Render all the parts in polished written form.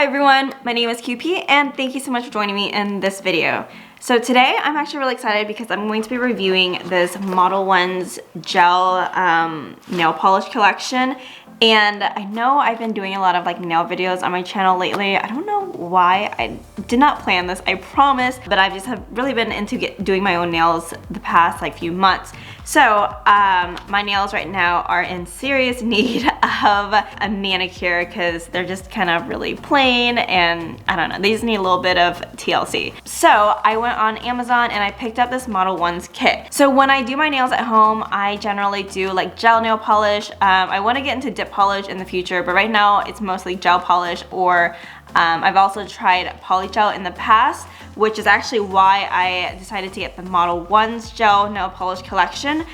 Hi everyone, my name is QP and thank you so much for joining me in this video. So today I'm actually really excited because I'm going to be reviewing this Modelones gel nail polish collection. And I know I've been doing a lot of nail videos on my channel lately. I don't know why. I did not plan this, I promise, but I just have really been into doing my own nails the past few months. So my nails right now are in serious need of a manicure because they're just kind of really plain and I don't know, they just need a little bit of TLC. So I went on Amazon and I picked up this Modelones kit. So when I do my nails at home, I generally do gel nail polish. I want to get into dip polish in the future, but right now it's mostly gel polish, or I've also tried polygel in the past, which is actually why I decided to get the Modelones gel nail polish collection,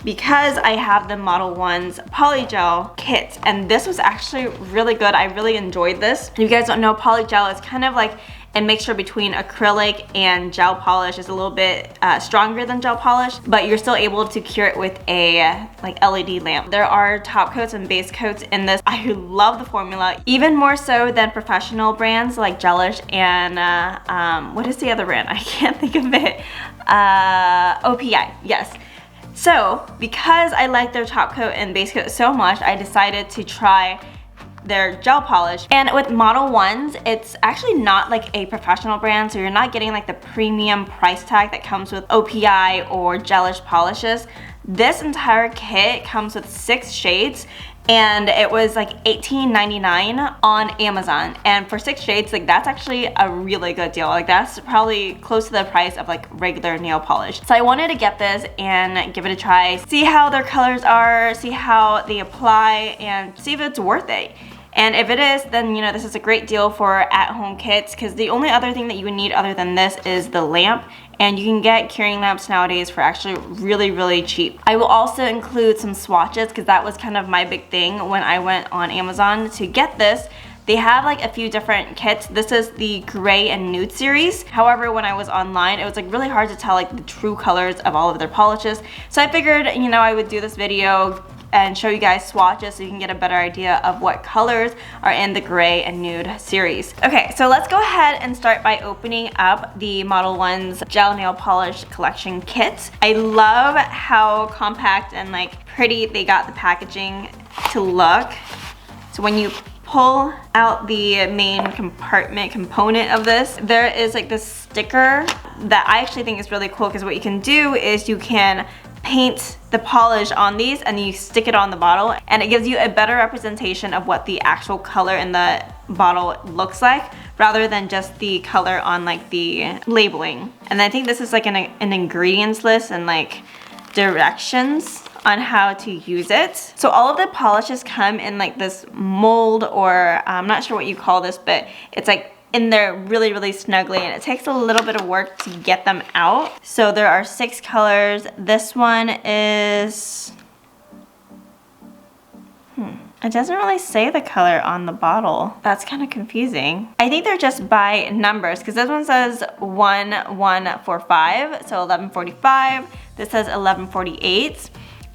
because I have the Modelones polygel kit, and this was actually really good. I really enjoyed this. If you guys don't know, polygel is kind of like a mixture between acrylic and gel polish. It's a little bit stronger than gel polish, but you're still able to cure it with a LED lamp. There are top coats and base coats in this. I love the formula, even more so than professional brands like Gelish and what is the other brand? I can't think of it. OPI, yes. So because I like their top coat and base coat so much, I decided to try their gel polish. And with Modelones, it's actually not a professional brand, so you're not getting the premium price tag that comes with OPI or Gelish polishes. This entire kit comes with 6 shades, and it was $18.99 on Amazon. And for 6 shades, that's actually a really good deal. That's probably close to the price of regular nail polish. So I wanted to get this and give it a try, see how their colors are, see how they apply, and see if it's worth it. And if it is, then this is a great deal for at-home kits, because the only other thing that you would need other than this is the lamp, and you can get curing lamps nowadays for actually really cheap. I will also include some swatches, because that was kind of my big thing when I went on Amazon to get this. They have a few different kits. This is the gray and nude series. However, when I was online, it was really hard to tell the true colors of all of their polishes. So I figured, I would do this video and show you guys swatches so you can get a better idea of what colors are in the gray and nude series. Okay, so let's go ahead and start by opening up the Modelones gel nail polish collection kit. I love how compact and pretty they got the packaging to look. So when you pull out the main component of this, there is this sticker that I actually think is really cool, because what you can do is you can paint the polish on these and you stick it on the bottle, and it gives you a better representation of what the actual color in the bottle looks like, rather than just the color on the labeling. And I think this is an ingredients list and directions on how to use it. So all of the polishes come in this mold, or I'm not sure what you call this, but it's in there really snugly, and it takes a little bit of work to get them out. So there are 6 colors. This one is, it doesn't really say the color on the bottle. That's kind of confusing. I think they're just by numbers, because this one says 1145, so 1145. This says 1148.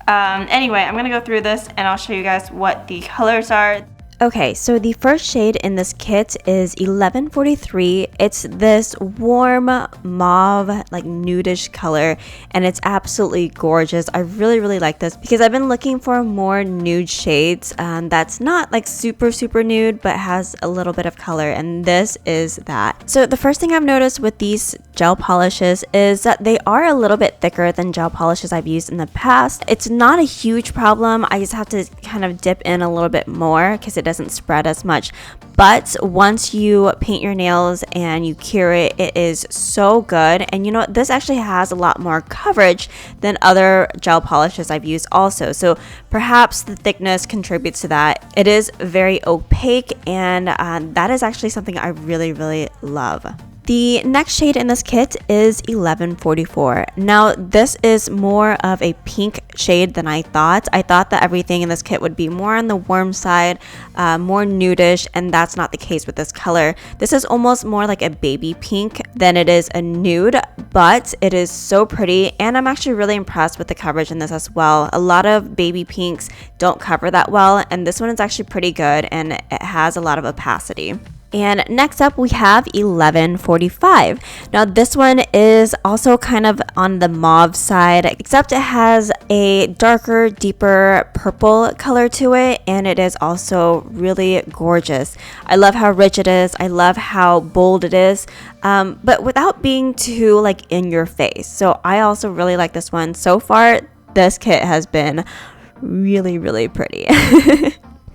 Anyway, I'm gonna go through this and I'll show you guys what the colors are. Okay, so the first shade in this kit is 1143. It's this warm mauve, nudish color, and it's absolutely gorgeous. I really like this, because I've been looking for more nude shades that's not super nude, but has a little bit of color, and this is that. So the first thing I've noticed with these gel polishes is that they are a little bit thicker than gel polishes I've used in the past. It's not a huge problem. I just have to kind of dip in a little bit more, because it doesn't spread as much. But once you paint your nails and you cure it, it is so good. And this actually has a lot more coverage than other gel polishes I've used also, so perhaps the thickness contributes to that. It is very opaque, and that is actually something I really love. The next shade in this kit is 1144. Now this is more of a pink shade than I thought. I thought that everything in this kit would be more on the warm side, more nudish, and that's not the case with this color. This is almost more like a baby pink than it is a nude, but it is so pretty, and I'm actually really impressed with the coverage in this as well. A lot of baby pinks don't cover that well, and this one is actually pretty good, and it has a lot of opacity. And next up we have 1145. Now this one is also kind of on the mauve side, except it has a darker, deeper purple color to it, and it is also really gorgeous. I love how rich it is. I love how bold it is, but without being too like in your face. So I also really like this one. So far, this kit has been really pretty.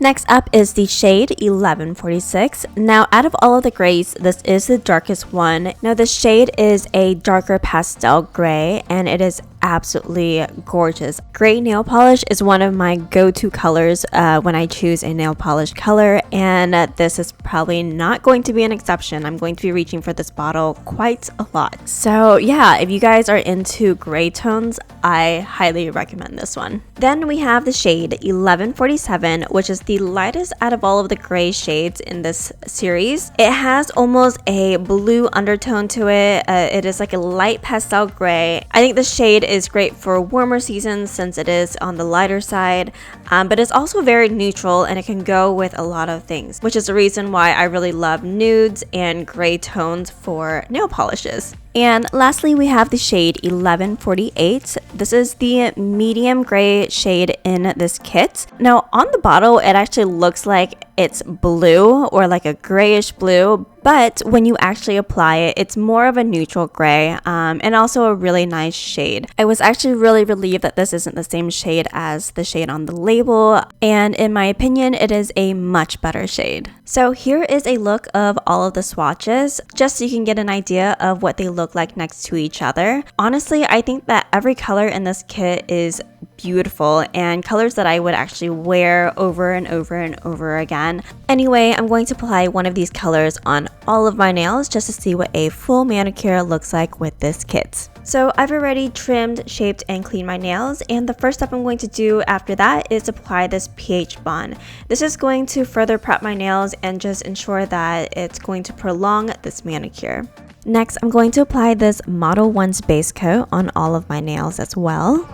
Next up is the shade 1146. Now, out of all of the grays, this is the darkest one. Now, the shade is a darker pastel gray, and it is absolutely gorgeous. Gray nail polish is one of my go-to colors when I choose a nail polish color, and this is probably not going to be an exception. I'm going to be reaching for this bottle quite a lot. So yeah, if you guys are into gray tones, I highly recommend this one. Then we have the shade 1147, which is the lightest out of all of the gray shades in this series. It has almost a blue undertone to it. It is like a light pastel gray. I think the shade is great for warmer seasons since it is on the lighter side, but it's also very neutral and it can go with a lot of things, which is the reason why I really love nudes and gray tones for nail polishes. And lastly, we have the shade 1148. This is the medium gray shade in this kit. Now, on the bottle, it actually looks like it's blue or like a grayish blue, but when you actually apply it, it's more of a neutral gray, and also a really nice shade. I was actually really relieved that this isn't the same shade as the shade on the label, and in my opinion, it is a much better shade. So here is a look of all of the swatches, just so you can get an idea of what they look like next to each other. Honestly, I think that every color in this kit is beautiful and colors that I would actually wear over and over and over again. Anyway, I'm going to apply one of these colors on all of my nails just to see what a full manicure looks like with this kit. So I've already trimmed, shaped, and cleaned my nails, and the first step I'm going to do after that is apply this pH bond. This is going to further prep my nails and just ensure that it's going to prolong this manicure. Next, I'm going to apply this Modelones base coat on all of my nails as well.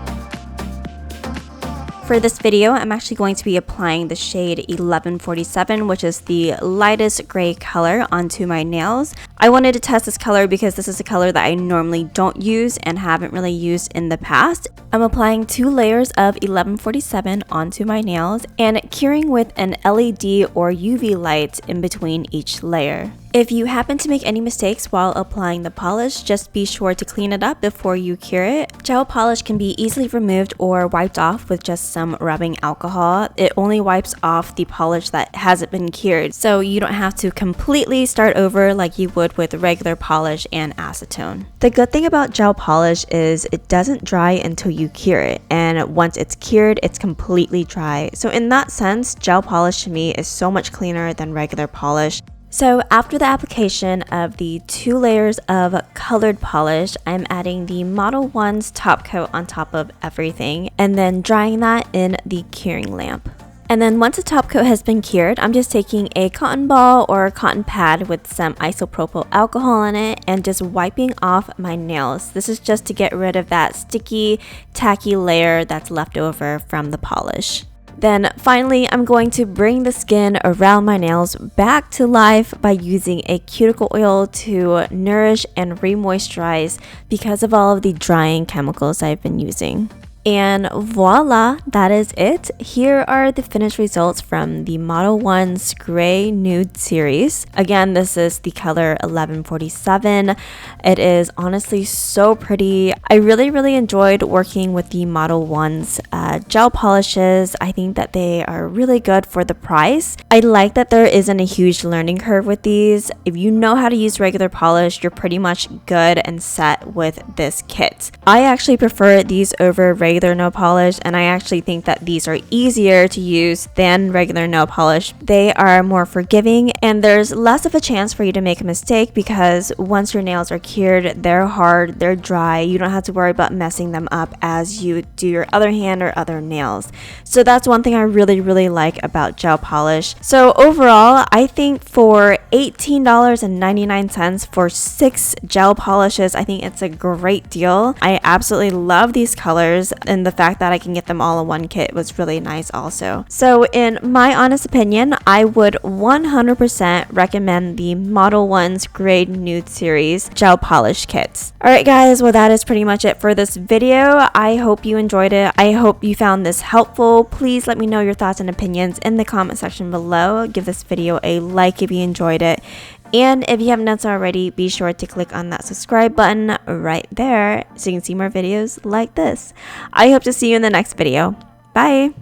For this video, I'm actually going to be applying the shade 1147, which is the lightest gray color, onto my nails. I wanted to test this color because this is a color that I normally don't use and haven't really used in the past. I'm applying 2 layers of 1147 onto my nails and curing with an LED or UV light in between each layer. If you happen to make any mistakes while applying the polish, just be sure to clean it up before you cure it. Gel polish can be easily removed or wiped off with just some rubbing alcohol. It only wipes off the polish that hasn't been cured, so you don't have to completely start over like you would with regular polish and acetone. The good thing about gel polish is it doesn't dry until you cure it, and once it's cured, it's completely dry. So in that sense, gel polish to me is so much cleaner than regular polish. So after the application of the 2 layers of colored polish, I'm adding the Modelones top coat on top of everything and then drying that in the curing lamp. And then once the top coat has been cured, I'm just taking a cotton ball or a cotton pad with some isopropyl alcohol in it and just wiping off my nails. This is just to get rid of that sticky, tacky layer that's left over from the polish. Then finally, I'm going to bring the skin around my nails back to life by using a cuticle oil to nourish and re-moisturize because of all of the drying chemicals I've been using. And voila, that is it. Here are the finished results from the Modelones Gray Nude series. Again, this is the color 1147. It is honestly so pretty. I really enjoyed working with the Modelones gel polishes. I think that they are really good for the price. I like that there isn't a huge learning curve with these. If you know how to use regular polish, you're pretty much good and set with this kit. I actually prefer these over regular nail polish, and I actually think that these are easier to use than regular nail polish. They are more forgiving and there's less of a chance for you to make a mistake because once your nails are cured, they're hard, they're dry. You don't have to worry about messing them up as you do your other hand or other nails. So that's one thing I really like about gel polish. So overall, I think for $18.99 for 6 gel polishes, I think it's a great deal. I absolutely love these colors. and the fact that I can get them all in one kit was really nice also. So in my honest opinion, I would 100% recommend the Modelones Grade Nude Series gel polish kits. Alright guys, well that is pretty much it for this video. I hope you enjoyed it. I hope you found this helpful. Please let me know your thoughts and opinions in the comment section below. Give this video a like if you enjoyed it. And if you haven't done so already, be sure to click on that subscribe button right there so you can see more videos like this. I hope to see you in the next video. Bye!